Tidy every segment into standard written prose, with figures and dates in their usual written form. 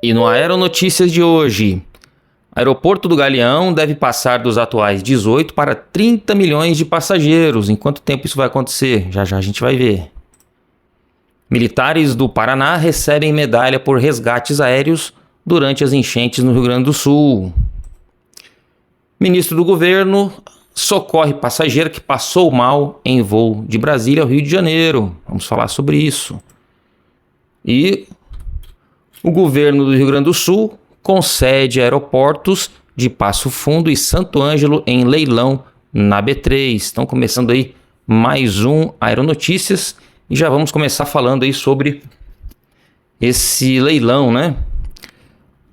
E no Aeronotícias de hoje, aeroporto do Galeão deve passar dos atuais 18 para 30 milhões de passageiros. Em quanto tempo isso vai acontecer? Já já a gente vai ver. Militares do Paraná recebem medalha por resgates aéreos durante as enchentes no Rio Grande do Sul. Ministro do governo socorre passageiro que passou mal em voo de Brasília ao Rio de Janeiro. Vamos falar sobre isso. E o governo do Rio Grande do Sul concede aeroportos de Passo Fundo e Santo Ângelo em leilão na B3. Estão começando aí mais um Aeronotícias e já vamos começar falando aí sobre esse leilão, né?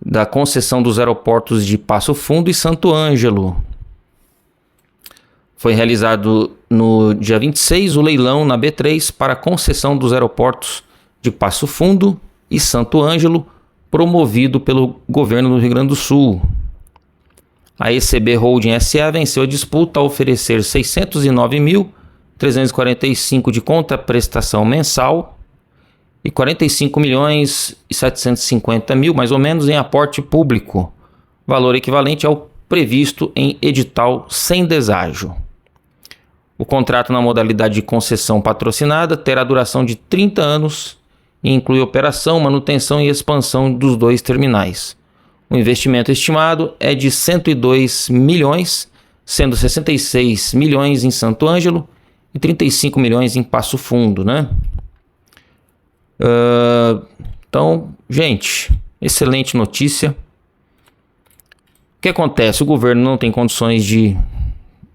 Da concessão dos aeroportos de Passo Fundo e Santo Ângelo. Foi realizado no dia 26 o leilão na B3 para a concessão dos aeroportos de Passo Fundo e Santo Ângelo, promovido pelo governo do Rio Grande do Sul. A ECB Holding SA venceu a disputa ao oferecer 609.345 de contraprestação mensal e 45.750.000, mais ou menos, em aporte público, valor equivalente ao previsto em edital sem deságio. O contrato na modalidade de concessão patrocinada terá duração de 30 anos e inclui operação, manutenção e expansão dos dois terminais. O investimento estimado é de 102 milhões, sendo 66 milhões em Santo Ângelo e 35 milhões em Passo Fundo, né? Então, gente, excelente notícia. O que acontece? O governo não tem condições de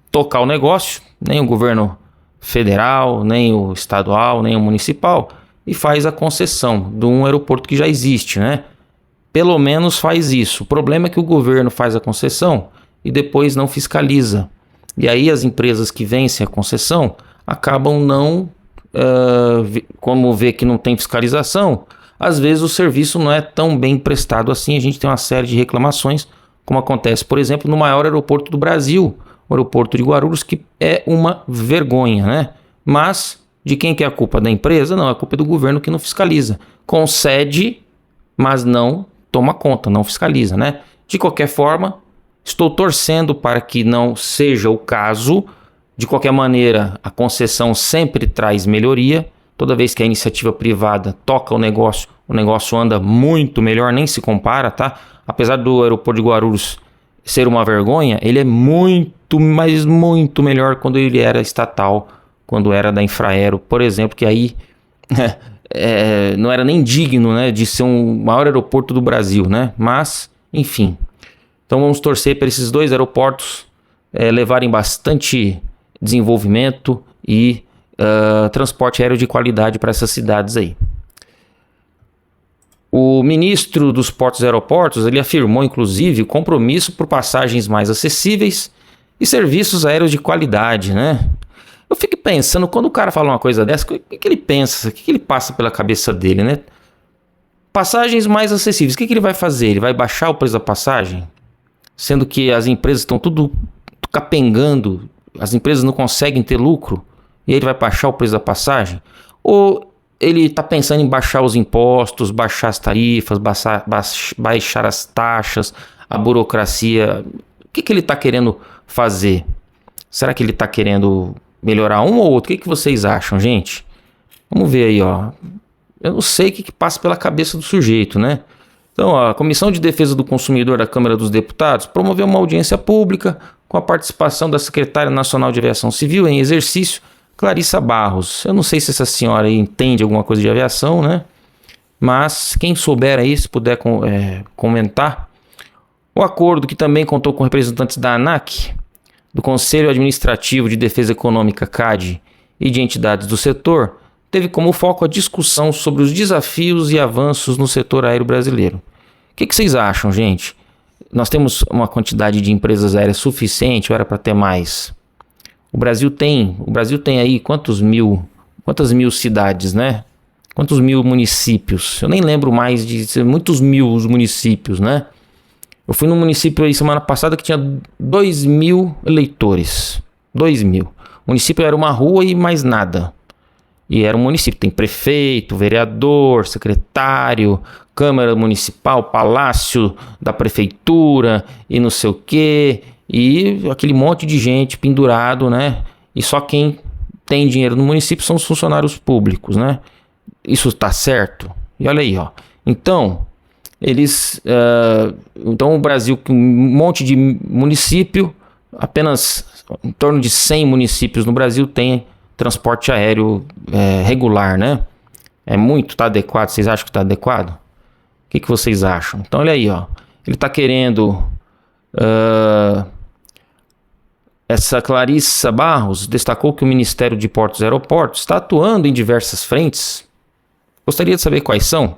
tocar o negócio, nem o governo federal, nem o estadual, nem o municipal, e faz a concessão de um aeroporto que já existe, né? Pelo menos faz isso. O problema é que o governo faz a concessão e depois não fiscaliza. E aí as empresas que vencem a concessão acabam não, como vê que não tem fiscalização, às vezes o serviço não é tão bem prestado assim. A gente tem uma série de reclamações, como acontece, por exemplo, no maior aeroporto do Brasil, o aeroporto de Guarulhos, que é uma vergonha, né? Mas de quem que é a culpa? Da empresa? Não, a culpa é do governo que não fiscaliza. Concede, mas não toma conta, não fiscaliza, né? De qualquer forma, estou torcendo para que não seja o caso. De qualquer maneira, a concessão sempre traz melhoria. Toda vez que a iniciativa privada toca o negócio anda muito melhor, nem se compara, tá? Apesar do aeroporto de Guarulhos ser uma vergonha, ele é muito, mas muito melhor quando ele era estatal, quando era da Infraero, por exemplo, que aí não era nem digno, né, de ser um maior aeroporto do Brasil, né? Mas, enfim. Então vamos torcer para esses dois aeroportos levarem bastante desenvolvimento e transporte aéreo de qualidade para essas cidades aí. O ministro dos Portos e Aeroportos, ele afirmou, inclusive, o compromisso por passagens mais acessíveis e serviços aéreos de qualidade, né? Eu fico pensando, quando o cara fala uma coisa dessa, o que ele pensa? O que ele passa pela cabeça dele, né? Passagens mais acessíveis, o que ele vai fazer? Ele vai baixar o preço da passagem? Sendo que as empresas estão tudo capengando, as empresas não conseguem ter lucro, e ele vai baixar o preço da passagem? Ou ele está pensando em baixar os impostos, baixar as tarifas, baixar as taxas, a burocracia? O que ele está querendo fazer? Será que ele está querendo melhorar um ou outro? O que vocês acham, gente? Vamos ver aí, ó. Eu não sei o que passa pela cabeça do sujeito, né? Então, a Comissão de Defesa do Consumidor da Câmara dos Deputados promoveu uma audiência pública com a participação da Secretária Nacional de Aviação Civil em exercício, Clarissa Barros. Eu não sei se essa senhora aí entende alguma coisa de aviação, né? Mas quem souber aí, se puder comentar. O acordo, que também contou com representantes da ANAC, do Conselho Administrativo de Defesa Econômica, CAD, e de entidades do setor, teve como foco a discussão sobre os desafios e avanços no setor aéreo brasileiro. O que vocês acham, gente? Nós temos uma quantidade de empresas aéreas suficiente ou era para ter mais? O Brasil tem aí quantas mil cidades, né? Quantos mil municípios? Eu nem lembro mais de ser muitos mil os municípios, né? Eu fui num município aí semana passada que tinha 2.000 eleitores. 2.000. O município era uma rua e mais nada. E era um município. Tem prefeito, vereador, secretário, Câmara Municipal, Palácio da Prefeitura e não sei o quê, e aquele monte de gente pendurado, né? E só quem tem dinheiro no município são os funcionários públicos, né? Isso tá certo? E olha aí, ó. Então, então o Brasil, com um monte de município, apenas em torno de 100 municípios no Brasil tem transporte aéreo regular, né? É muito, tá adequado? Vocês acham que tá adequado? O que vocês acham? Então olha aí, ó. Ele tá querendo... essa Clarissa Barros destacou que o Ministério de Portos e Aeroportos está atuando em diversas frentes. Gostaria de saber quais são.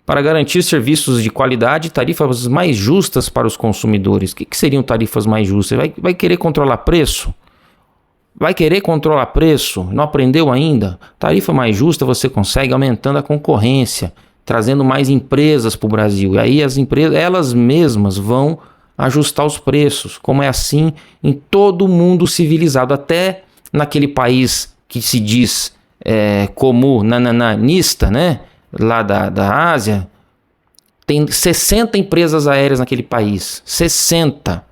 Para garantir serviços de qualidade e tarifas mais justas para os consumidores. O que seriam tarifas mais justas? Vai querer controlar preço? Vai querer controlar preço? Não aprendeu ainda? Tarifa mais justa você consegue aumentando a concorrência, trazendo mais empresas para o Brasil. E aí as empresas, elas mesmas vão ajustar os preços, como é assim em todo o mundo civilizado. Até naquele país que se diz comunista, né? Lá da Ásia, tem 60 empresas aéreas naquele país. 60.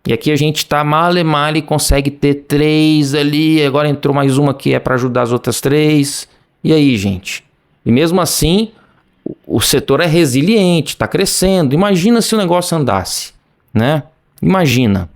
E aqui a gente tá male e consegue ter 3 ali. Agora entrou mais uma que é para ajudar as outras 3. E aí, gente? E mesmo assim, o setor é resiliente, está crescendo. Imagina se o negócio andasse, né? Imagina.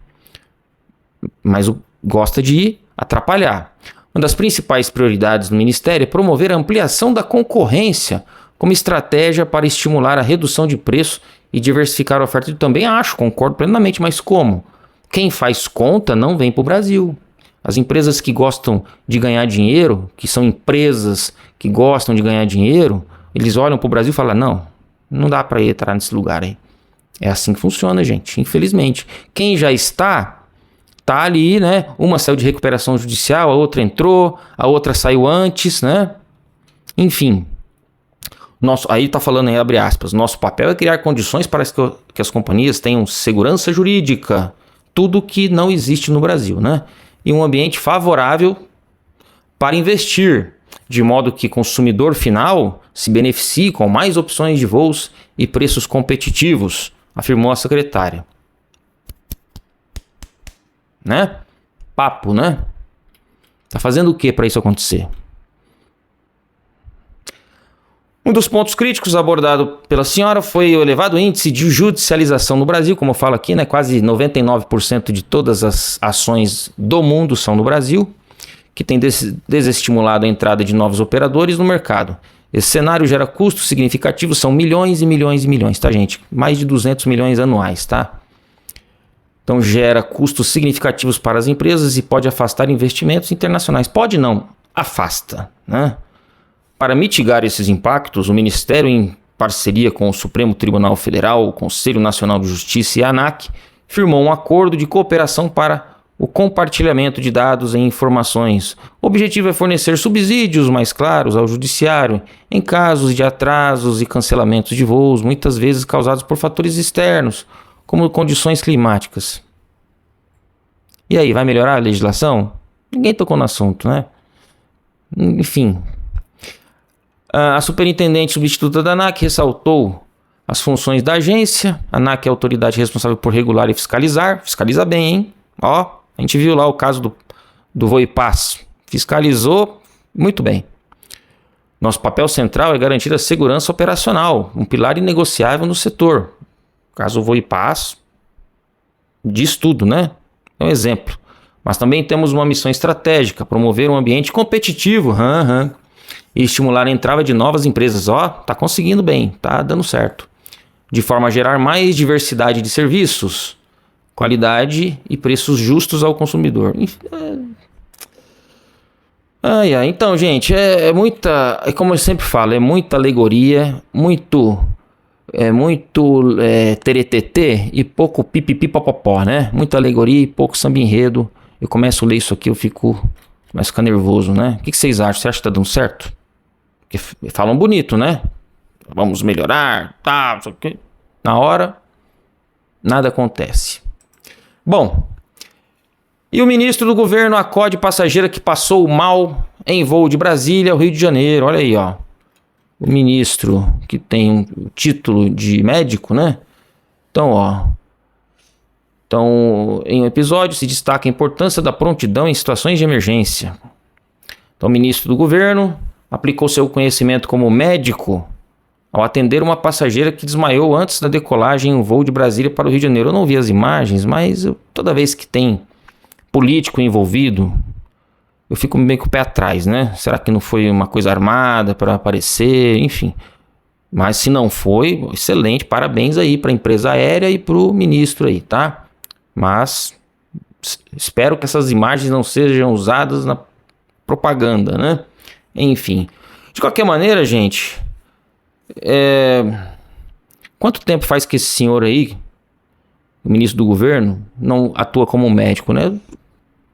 Mas gosta de atrapalhar. Uma das principais prioridades do Ministério é promover a ampliação da concorrência como estratégia para estimular a redução de preço e diversificar a oferta. Eu também acho, concordo plenamente, mas como? Quem faz conta não vem para o Brasil. As empresas que gostam de ganhar dinheiro, que são empresas que gostam de ganhar dinheiro, eles olham para o Brasil e falam, não dá para entrar nesse lugar aí. É assim que funciona, gente, infelizmente. Quem já está ali, né? Uma saiu de recuperação judicial, a outra entrou, a outra saiu antes, né? Enfim. Aí tá falando aí, abre aspas, nosso papel é criar condições para que as companhias tenham segurança jurídica, tudo que não existe no Brasil, né? E um ambiente favorável para investir, de modo que o consumidor final se beneficie com mais opções de voos e preços competitivos, afirmou a secretária. Né? Papo, né? Tá fazendo o que para isso acontecer? Um dos pontos críticos abordado pela senhora foi o elevado índice de judicialização no Brasil, como eu falo aqui, né? Quase 99% de todas as ações do mundo são no Brasil, que tem desestimulado a entrada de novos operadores no mercado. Esse cenário gera custos significativos, são milhões e milhões e milhões, tá, gente? Mais de 200 milhões anuais, tá? Então gera custos significativos para as empresas e pode afastar investimentos internacionais. Pode não, afasta, né? Para mitigar esses impactos, o Ministério, em parceria com o Supremo Tribunal Federal, o Conselho Nacional de Justiça e a ANAC, firmou um acordo de cooperação para o compartilhamento de dados e informações. O objetivo é fornecer subsídios mais claros ao judiciário em casos de atrasos e cancelamentos de voos, muitas vezes causados por fatores externos, como condições climáticas. E aí, vai melhorar a legislação? Ninguém tocou no assunto, né? Enfim. A superintendente substituta da ANAC ressaltou as funções da agência. A ANAC é a autoridade responsável por regular e fiscalizar. Fiscaliza bem, hein? Ó, a gente viu lá o caso do Voipaz. Fiscalizou muito bem. Nosso papel central é garantir a segurança operacional, um pilar inegociável no setor. O caso Voipaz diz tudo, né? É um exemplo. Mas também temos uma missão estratégica, promover um ambiente competitivo e estimular a entrada de novas empresas. Ó, tá conseguindo bem, tá dando certo. De forma a gerar mais diversidade de serviços, qualidade e preços justos ao consumidor. Então, gente, é muita, como eu sempre falo, é muita alegoria, muito teretetê e pouco pipipipopopó, né? Muita alegoria e pouco samba enredo. Eu começo a ler isso aqui, começo a ficar nervoso, né? O que vocês acham? Você acha que tá dando certo? Porque falam bonito, né? Vamos melhorar, tá, não sei o quê. Na hora, nada acontece. Bom, e o ministro do governo acode passageira que passou mal em voo de Brasília ao Rio de Janeiro. Olha aí, ó. o ministro que tem um título de médico, né? Então, em um episódio se destaca a importância da prontidão em situações de emergência. Então, o ministro do governo aplicou seu conhecimento como médico ao atender uma passageira que desmaiou antes da decolagem em um voo de Brasília para o Rio de Janeiro. Eu não vi as imagens, mas toda vez que tem político envolvido, eu fico meio com o pé atrás, né? Será que não foi uma coisa armada para aparecer? Enfim. Mas se não foi, excelente, parabéns aí para a empresa aérea e para o ministro aí, tá? Mas espero que essas imagens não sejam usadas na propaganda, né? Enfim. De qualquer maneira, gente, quanto tempo faz que esse senhor aí, o ministro do governo, não atua como médico, né?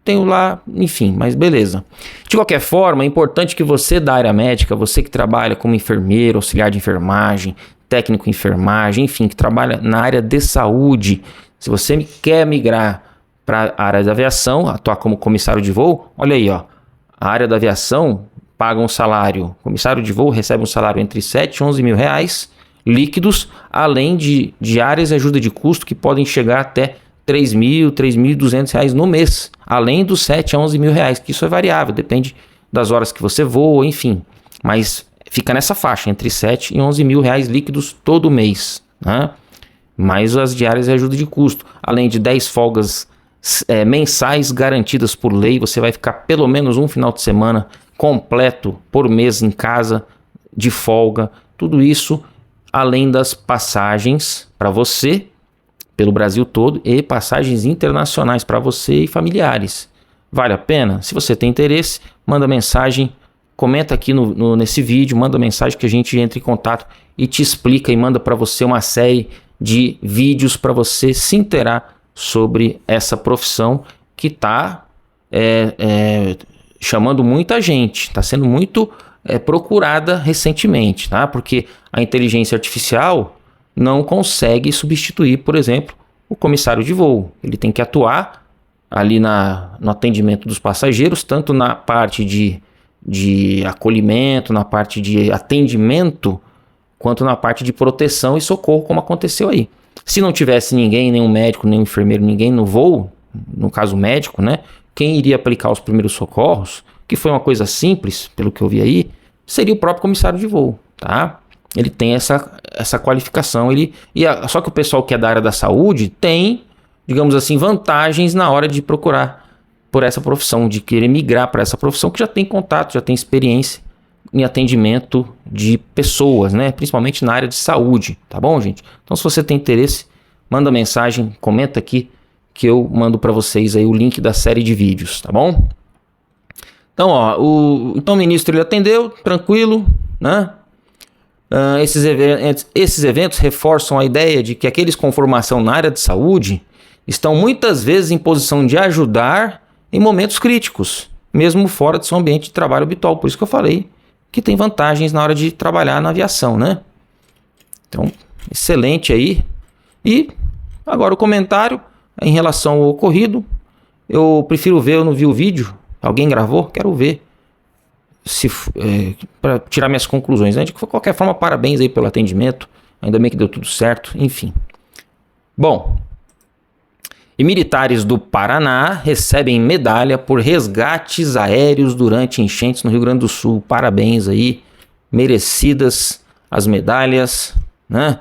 Tenho lá, enfim, mas beleza. De qualquer forma, é importante que você da área médica, você que trabalha como enfermeiro, auxiliar de enfermagem, técnico em enfermagem, enfim, que trabalha na área de saúde, se você quer migrar para a área da aviação, atuar como comissário de voo, olha aí, ó, a área da aviação paga um salário, o comissário de voo recebe um salário entre 7 e 11 mil reais líquidos, além de diárias e ajuda de custo que podem chegar até 3 mil, 3.200 reais no mês, além dos 7 a 11 mil reais, que isso é variável, depende das horas que você voa, enfim, mas fica nessa faixa, entre 7 e 11 mil reais líquidos todo mês, né? Mais as diárias e ajuda de custo, além de 10 folgas mensais garantidas por lei, você vai ficar pelo menos um final de semana completo por mês em casa, de folga, tudo isso além das passagens para você, pelo Brasil todo, e passagens internacionais para você e familiares. Vale a pena? Se você tem interesse, manda mensagem, comenta aqui nesse vídeo, manda mensagem que a gente entra em contato e te explica e manda para você uma série de vídeos para você se inteirar sobre essa profissão que está chamando muita gente, está sendo muito procurada recentemente, tá? Porque a inteligência artificial não consegue substituir, por exemplo, o comissário de voo. Ele tem que atuar ali no atendimento dos passageiros, tanto na parte de acolhimento, na parte de atendimento, quanto na parte de proteção e socorro, como aconteceu aí. Se não tivesse ninguém, nenhum médico, nenhum enfermeiro, ninguém no voo, no caso médico, né? Quem iria aplicar os primeiros socorros, que foi uma coisa simples, pelo que eu vi aí, seria o próprio comissário de voo, tá? Ele tem essa qualificação, só que o pessoal que é da área da saúde tem, digamos assim, vantagens na hora de procurar por essa profissão, de querer migrar para essa profissão, que já tem contato, já tem experiência em atendimento de pessoas, né? Principalmente na área de saúde, tá bom, gente? Então, se você tem interesse, manda mensagem, comenta aqui, que eu mando para vocês aí o link da série de vídeos, tá bom? Então, o ministro ele atendeu, tranquilo, né? Esses eventos reforçam a ideia de que aqueles com formação na área de saúde estão muitas vezes em posição de ajudar em momentos críticos, mesmo fora do seu ambiente de trabalho habitual. Por isso que eu falei que tem vantagens na hora de trabalhar na aviação, né? Então, excelente aí. E agora o comentário em relação ao ocorrido. Eu prefiro ver, eu não vi o vídeo. Alguém gravou? Quero ver. Para tirar minhas conclusões, né? De qualquer forma, parabéns aí pelo atendimento, ainda bem que deu tudo certo, enfim. Bom, e militares do Paraná recebem medalha por resgates aéreos durante enchentes no Rio Grande do Sul. Parabéns aí, merecidas as medalhas, né?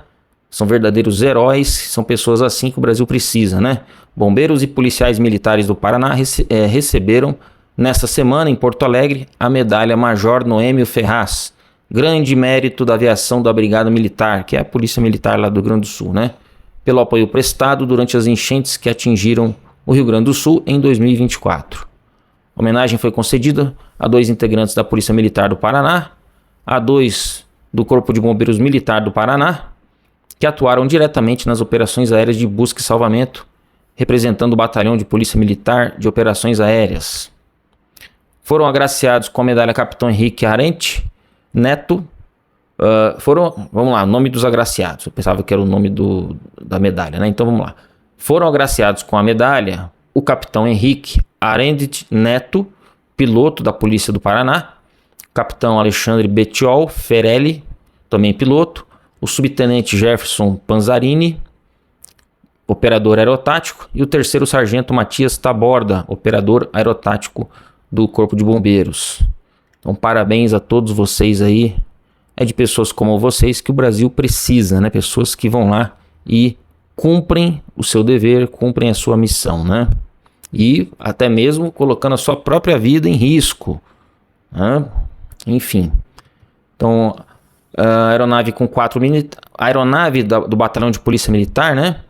São verdadeiros heróis, são pessoas assim que o Brasil precisa, né? Bombeiros e policiais militares do Paraná receberam nesta semana, em Porto Alegre, a medalha Major Noêmio Ferraz, grande mérito da aviação da Brigada Militar, que é a Polícia Militar lá do Rio Grande do Sul, né? Pelo apoio prestado durante as enchentes que atingiram o Rio Grande do Sul em 2024. A homenagem foi concedida a 2 integrantes da Polícia Militar do Paraná, a 2 do Corpo de Bombeiros Militar do Paraná, que atuaram diretamente nas operações aéreas de busca e salvamento, representando o Batalhão de Polícia Militar de Operações Aéreas. Foram agraciados com a medalha Capitão Henrique Arente Neto. Vamos lá, nome dos agraciados. Eu pensava que era o nome da medalha, né? Então vamos lá. Foram agraciados com a medalha o Capitão Henrique Arente Neto, piloto da Polícia do Paraná, Capitão Alexandre Betiol Ferelli, também piloto, o subtenente Jefferson Panzarini, operador aerotático, e o terceiro sargento Matias Taborda, operador aerotático do Corpo de Bombeiros. Então, parabéns a todos vocês aí. É de pessoas como vocês que o Brasil precisa, né? Pessoas que vão lá e cumprem o seu dever, cumprem a sua missão, né? E até mesmo colocando a sua própria vida em risco, né? Enfim. Então, a aeronave com a aeronave do Batalhão de Polícia Militar, né?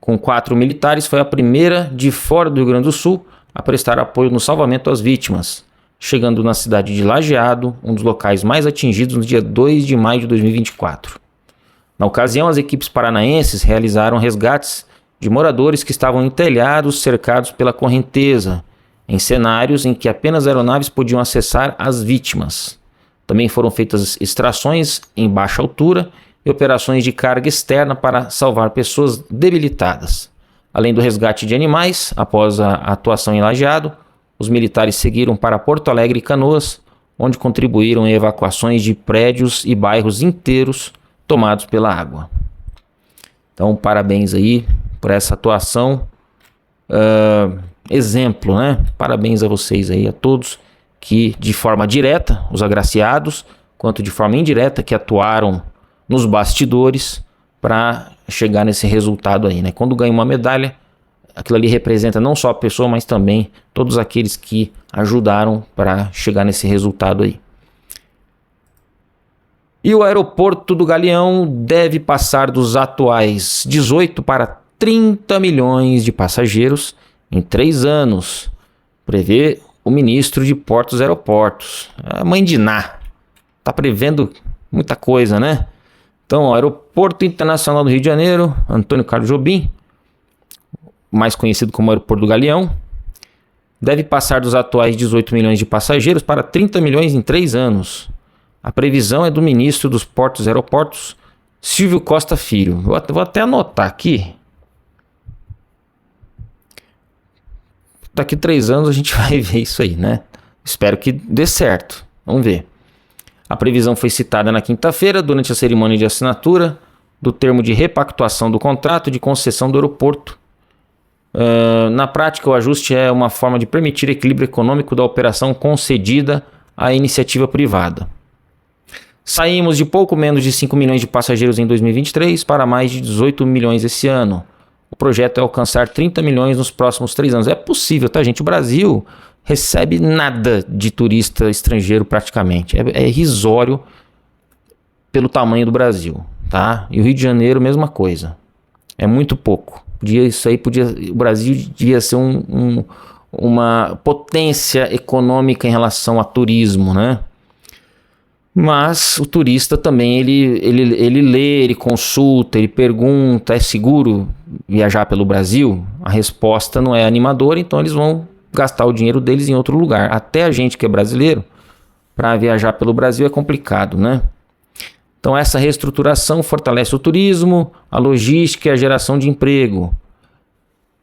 Com 4 militares, foi a primeira de fora do Rio Grande do Sul a prestar apoio no salvamento às vítimas, chegando na cidade de Lajeado, um dos locais mais atingidos, no dia 2 de maio de 2024. Na ocasião, as equipes paranaenses realizaram resgates de moradores que estavam em telhados cercados pela correnteza, em cenários em que apenas aeronaves podiam acessar as vítimas. Também foram feitas extrações em baixa altura e operações de carga externa para salvar pessoas debilitadas. Além do resgate de animais, após a atuação em Lajeado, os militares seguiram para Porto Alegre e Canoas, onde contribuíram em evacuações de prédios e bairros inteiros tomados pela água. Então, parabéns aí por essa atuação. Exemplo, né? Parabéns a vocês aí, a todos que de forma direta, os agraciados, quanto de forma indireta, que atuaram nos bastidores para chegar nesse resultado aí, né? Quando ganha uma medalha, aquilo ali representa não só a pessoa, mas também todos aqueles que ajudaram para chegar nesse resultado aí. E o aeroporto do Galeão deve passar dos atuais 18 para 30 milhões de passageiros em 3 anos, prevê o ministro de Portos e Aeroportos, a mãe de Ná. Está prevendo muita coisa, né? Então, o Aeroporto Internacional do Rio de Janeiro, Antônio Carlos Jobim, mais conhecido como Aeroporto do Galeão, deve passar dos atuais 18 milhões de passageiros para 30 milhões em 3 anos. A previsão é do ministro dos Portos e Aeroportos, Silvio Costa Filho. Vou até anotar aqui. Daqui 3 anos a gente vai ver isso aí, né? Espero que dê certo. Vamos ver. A previsão foi citada na quinta-feira, durante a cerimônia de assinatura do termo de repactuação do contrato de concessão do aeroporto. Na prática, o ajuste é uma forma de permitir equilíbrio econômico da operação concedida à iniciativa privada. Saímos de pouco menos de 5 milhões de passageiros em 2023 para mais de 18 milhões esse ano. O projeto é alcançar 30 milhões nos próximos 3 anos. É possível, tá, gente? O Brasil recebe nada de turista estrangeiro praticamente. É irrisório pelo tamanho do Brasil, tá? E o Rio de Janeiro, mesma coisa. É muito pouco. O Brasil devia ser uma potência econômica em relação a turismo, né? Mas o turista também, ele lê, ele consulta, ele pergunta, é seguro viajar pelo Brasil? A resposta não é animadora, então eles vão gastar o dinheiro deles em outro lugar. Até a gente que é brasileiro, para viajar pelo Brasil é complicado, né? Então essa reestruturação fortalece o turismo, a logística e a geração de emprego,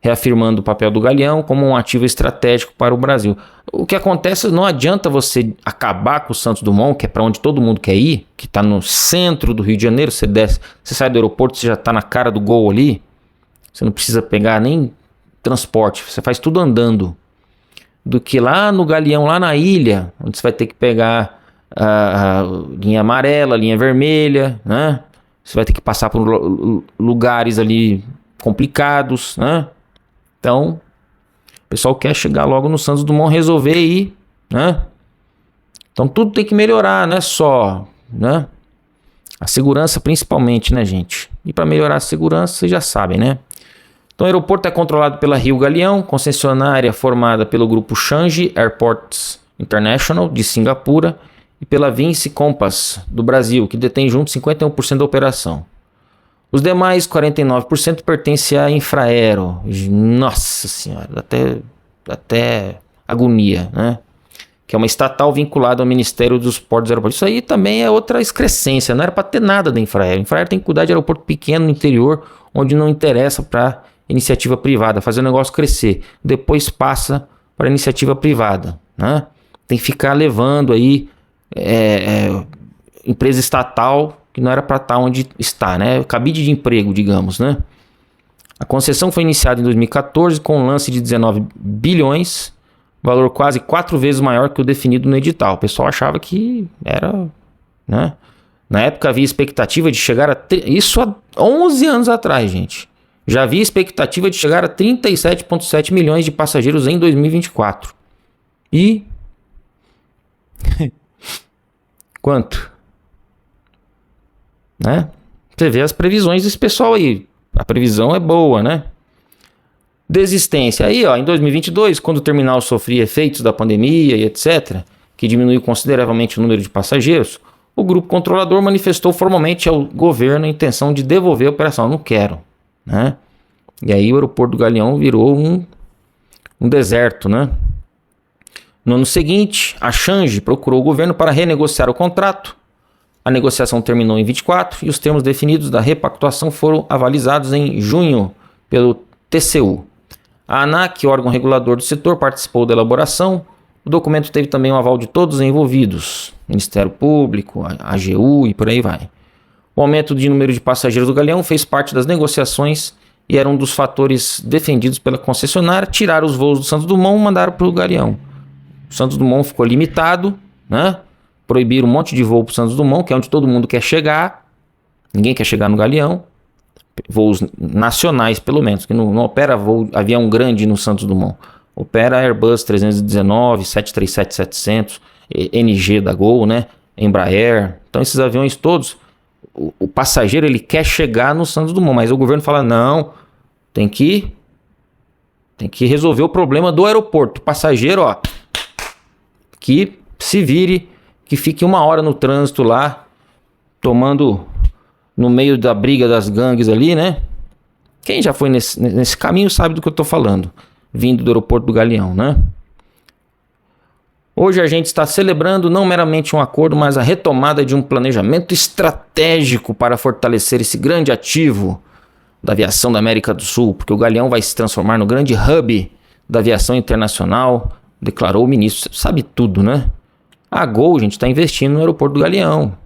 reafirmando o papel do Galeão como um ativo estratégico para o Brasil. O que acontece, não adianta você acabar com o Santos Dumont, que é para onde todo mundo quer ir, que está no centro do Rio de Janeiro, você desce, você sai do aeroporto, você já está na cara do gol ali, você não precisa pegar nem transporte, você faz tudo andando, do que lá no Galeão, lá na ilha, onde você vai ter que pegar a linha amarela, a linha vermelha, né? Você vai ter que passar por lugares ali complicados, né? Então, o pessoal quer chegar logo no Santos Dumont, resolver ir, né? Então tudo tem que melhorar, não é só, né? A segurança principalmente, né, gente? E para melhorar a segurança, vocês já sabem, né? Então o aeroporto é controlado pela Rio Galeão, concessionária formada pelo grupo Changi Airports International de Singapura e pela Vinci Compass do Brasil, que detém junto 51% da operação. Os demais 49% pertencem à Infraero. Nossa senhora, até agonia, né? Que é uma estatal vinculada ao Ministério dos Portos e Aeroportos. Isso aí também é outra excrescência, não era para ter nada da Infraero. A Infraero tem que cuidar de aeroporto pequeno no interior, onde não interessa para iniciativa privada, fazer o negócio crescer. Depois passa para iniciativa privada, né? Tem que ficar levando aí empresa estatal que não era para estar onde está, né? Cabide de emprego, digamos, né? A concessão foi iniciada em 2014 com um lance de 19 bilhões, valor quase 4 vezes maior que o definido no edital. O pessoal achava que era, né? Na época havia expectativa de chegar a... Isso há 11 anos atrás, gente. Já havia expectativa de chegar a 37,7 milhões de passageiros em 2024. E... quanto? Né? Você vê as previsões desse pessoal aí. A previsão é boa, né? Desistência. Aí, ó, em 2022, quando o terminal sofria efeitos da pandemia e etc., que diminuiu consideravelmente o número de passageiros, o grupo controlador manifestou formalmente ao governo a intenção de devolver a operação. Não quero, né? E aí o aeroporto do Galeão virou um deserto, né? No ano seguinte, a Changi procurou o governo para renegociar o contrato. A negociação terminou em 24 e os termos definidos da repactuação foram avalizados em junho pelo TCU. A ANAC, órgão regulador do setor, participou da elaboração. O documento teve também o aval de todos os envolvidos, Ministério Público, a AGU e por aí vai. O aumento de número de passageiros do Galeão fez parte das negociações e era um dos fatores defendidos pela concessionária. Tiraram os voos do Santos Dumont e mandaram para o Galeão. O Santos Dumont ficou limitado, né? Proibiram um monte de voo para o Santos Dumont, que é onde todo mundo quer chegar. Ninguém quer chegar no Galeão. Voos nacionais, pelo menos, que não opera avião grande no Santos Dumont. Opera Airbus 319, 737-700, NG da Gol, né? Embraer. Então esses aviões todos, o passageiro ele quer chegar no Santos Dumont, mas o governo fala, não, tem que resolver o problema do aeroporto. O passageiro, ó, que se vire, que fique 1 hora no trânsito lá, tomando no meio da briga das gangues ali, né? Quem já foi nesse caminho sabe do que eu tô falando, vindo do aeroporto do Galeão, né? Hoje a gente está celebrando não meramente um acordo, mas a retomada de um planejamento estratégico para fortalecer esse grande ativo da aviação da América do Sul, porque o Galeão vai se transformar no grande hub da aviação internacional, declarou o ministro. Você sabe tudo, né? A Gol, gente, está investindo no aeroporto do Galeão.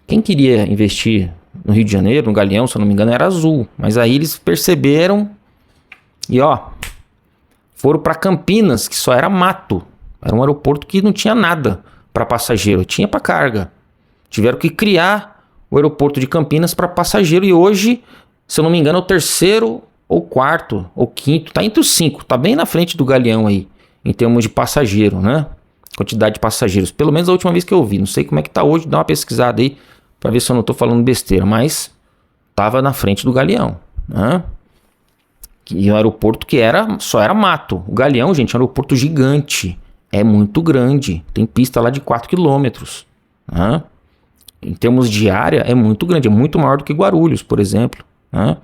Quem queria investir no Rio de Janeiro, no Galeão, se eu não me engano, era Azul. Mas aí eles perceberam e, ó, foram para Campinas, que só era mato. Era um aeroporto que não tinha nada para passageiro, tinha para carga. Tiveram que criar o aeroporto de Campinas para passageiro e hoje, se eu não me engano, é o 3º ou 4º ou 5º, tá entre os 5, tá bem na frente do Galeão aí, em termos de passageiro, né? Quantidade de passageiros, pelo menos a última vez que eu vi. Não sei como é que tá hoje, dá uma pesquisada aí para ver se eu não tô falando besteira, mas tava na frente do Galeão, né? E um aeroporto que só era mato. O Galeão, gente, é um aeroporto gigante, é muito grande, tem pista lá de 4 quilômetros, né? Em termos de área é muito grande, é muito maior do que Guarulhos, por exemplo, né?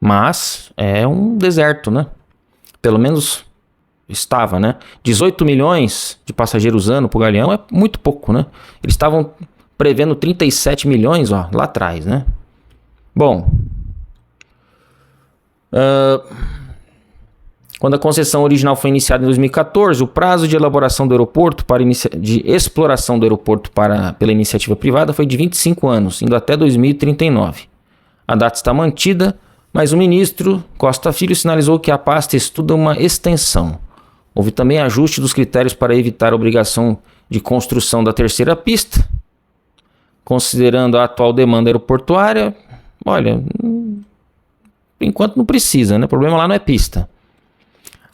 Mas é um deserto, né? Pelo menos estava, né? 18 milhões de passageiros ano pro Galeão é muito pouco, né? Eles estavam prevendo 37 milhões, ó, lá atrás, né? Bom, quando a concessão original foi iniciada em 2014, o prazo de elaboração do aeroporto de exploração do aeroporto pela iniciativa privada foi de 25 anos, indo até 2039. A data está mantida, mas o ministro Costa Filho sinalizou que a pasta estuda uma extensão. Houve também ajuste dos critérios para evitar a obrigação de construção da 3ª pista. Considerando a atual demanda aeroportuária, olha, por enquanto não precisa, né? O problema lá não é pista.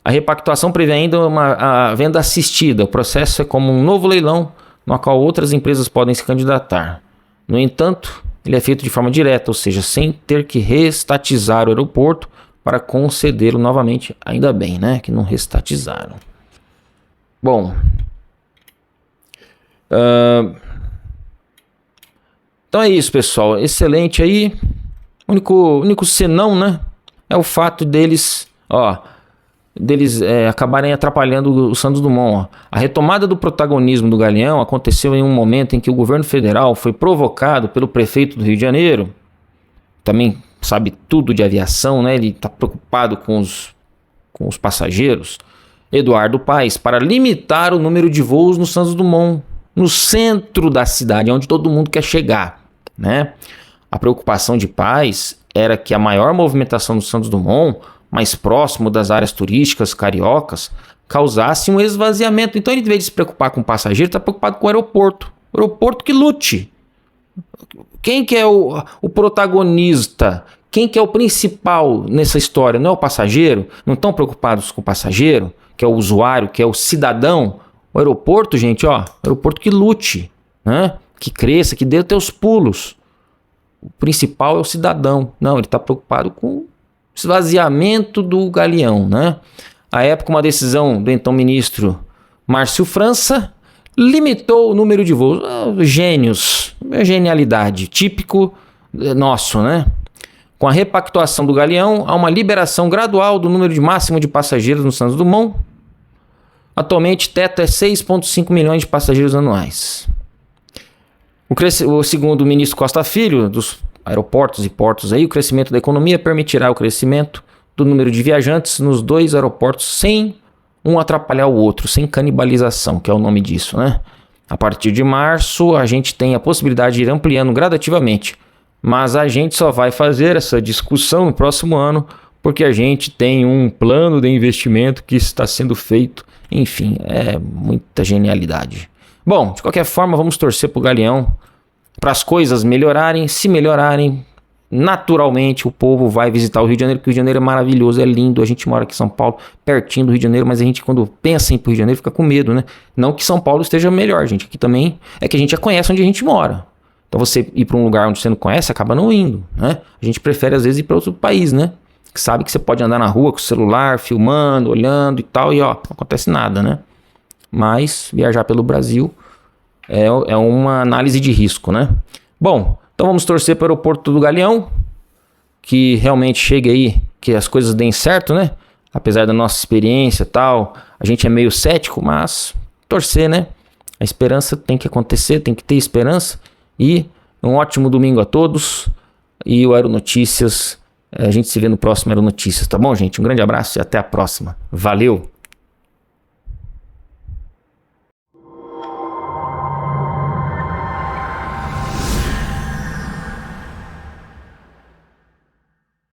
A repactuação prevê ainda a venda assistida. O processo é como um novo leilão no qual outras empresas podem se candidatar. No entanto, ele é feito de forma direta, ou seja, sem ter que reestatizar o aeroporto para concedê-lo novamente. Ainda bem, né, que não reestatizaram. Bom, então é isso, pessoal. Excelente aí. Único senão, né, é o fato deles acabarem atrapalhando o Santos Dumont. A retomada do protagonismo do Galeão aconteceu em um momento em que o governo federal foi provocado pelo prefeito do Rio de Janeiro, também sabe tudo de aviação, né? Ele está preocupado com os passageiros, Eduardo Paes, para limitar o número de voos no Santos Dumont, no centro da cidade, onde todo mundo quer chegar, né? A preocupação de pais era que a maior movimentação do Santos Dumont, mais próximo das áreas turísticas cariocas, causasse um esvaziamento. Então, ele, em vez de se preocupar com o passageiro, está preocupado com o aeroporto. O aeroporto que lute. Quem que é o protagonista? Quem que é o principal nessa história? Não é o passageiro? Não estão preocupados com o passageiro, que é o usuário, que é o cidadão? O aeroporto, gente, ó, aeroporto que lute, né? Que cresça, que dê os teus pulos. O principal é o cidadão. Não, ele está preocupado com o esvaziamento do galeão, né? À época, uma decisão do então ministro Márcio França limitou o número de voos. Gênios, genialidade, típico nosso, né? Com a repactuação do galeão, há uma liberação gradual do número máximo de passageiros no Santos Dumont. Atualmente, teto é 6,5 milhões de passageiros anuais. O segundo o ministro Costa Filho, dos aeroportos e portos, aí, o crescimento da economia permitirá o crescimento do número de viajantes nos 2 aeroportos sem um atrapalhar o outro, sem canibalização, que é o nome disso, né? A partir de março, a gente tem a possibilidade de ir ampliando gradativamente, mas a gente só vai fazer essa discussão no próximo ano, porque a gente tem um plano de investimento que está sendo feito. Enfim, é muita genialidade. Bom, de qualquer forma, vamos torcer para o Galeão, para as coisas melhorarem. Se melhorarem, naturalmente o povo vai visitar o Rio de Janeiro, porque o Rio de Janeiro é maravilhoso, é lindo. A gente mora aqui em São Paulo, pertinho do Rio de Janeiro, mas a gente, quando pensa em ir para o Rio de Janeiro, fica com medo, né? Não que São Paulo esteja melhor, gente. Aqui também é que a gente já conhece onde a gente mora. Então você ir para um lugar onde você não conhece, acaba não indo, né? A gente prefere às vezes ir para outro país, né? Que sabe que você pode andar na rua com o celular, filmando, olhando e tal, e ó, não acontece nada, né? Mas viajar pelo Brasil é uma análise de risco, né? Bom, então vamos torcer para o aeroporto do Galeão, que realmente chegue aí, que as coisas deem certo, né? Apesar da nossa experiência e tal, a gente é meio cético, mas torcer, né? A esperança tem que acontecer, tem que ter esperança. E um ótimo domingo a todos. E o Aeronotícias, a gente se vê no próximo Aeronotícias, tá bom, gente? Um grande abraço e até a próxima. Valeu!